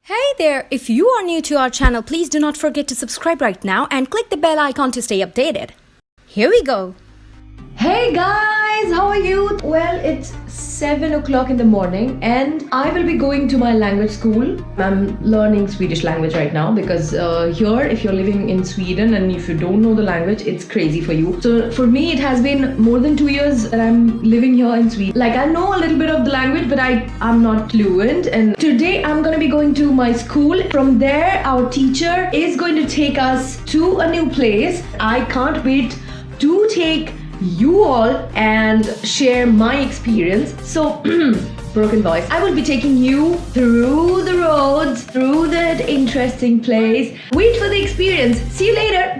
Hey there! If you are new to our channel, please do not forget to subscribe right now and click the bell icon to stay updated. Here we go! Hey guys, how are you? Well, it's 7 o'clock in the morning and I will be going to my language school. I'm learning Swedish language right now because here, if you're living in Sweden and if you don't know the language, it's crazy for you. So for me, it has been more than 2 years that I'm living here in Sweden. Like, I know a little bit of the language, but I'm not fluent. And today I'm gonna be going to my school. From there, our teacher is going to take us to a new place. I can't wait to take you all and share my experience. So broken voice, I will be taking you through the roads, through that interesting place. Wait for the experience. See you later.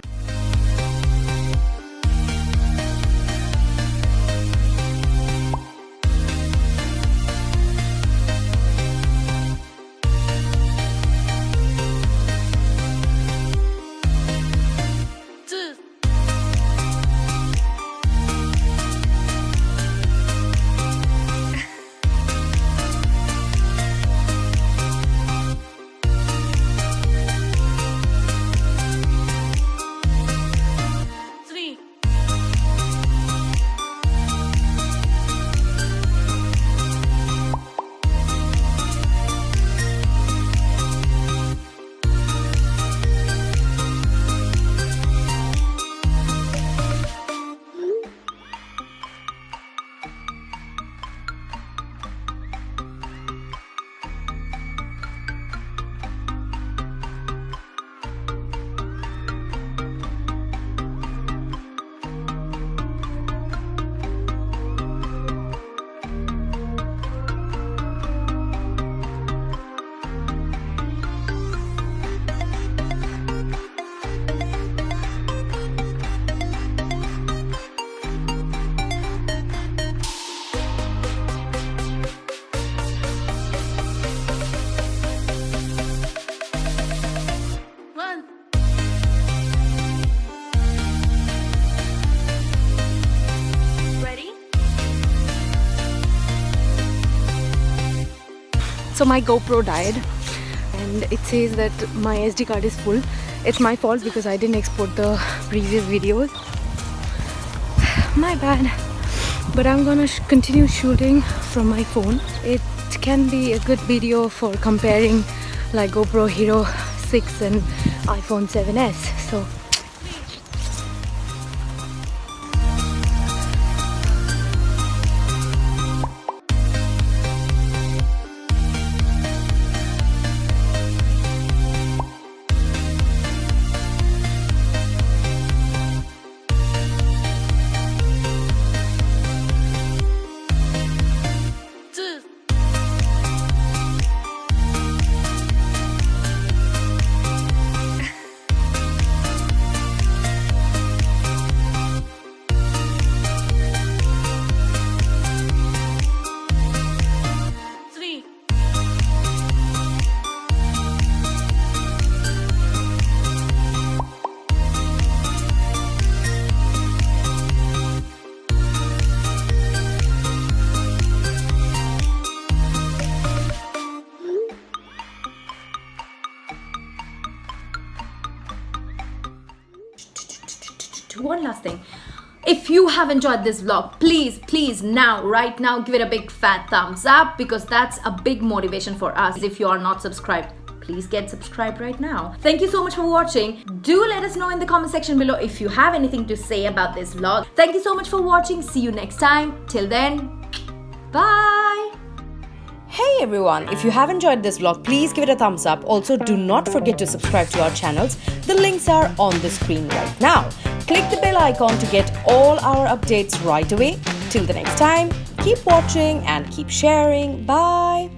So my GoPro died and it says that my SD card is full. It's my fault because I didn't export the previous videos. My bad. But I'm gonna continue shooting from my phone. It can be a good video for comparing like GoPro Hero 6 and iPhone 7s. So one last thing, if you have enjoyed this vlog, please now, right now, give it a big fat thumbs up because that's a big motivation for us. If you are not subscribed, please get subscribed right now. Thank you so much for watching. Do let us know in the comment section below if you have anything to say about this vlog. Thank you so much for watching. See you next time. Till then, bye. Hey everyone, if you have enjoyed this vlog, please give it a thumbs up. Also, do not forget to subscribe to our channels. The links are on the screen right now. Click the bell icon to get all our updates right away. Till the next time, keep watching and keep sharing. Bye.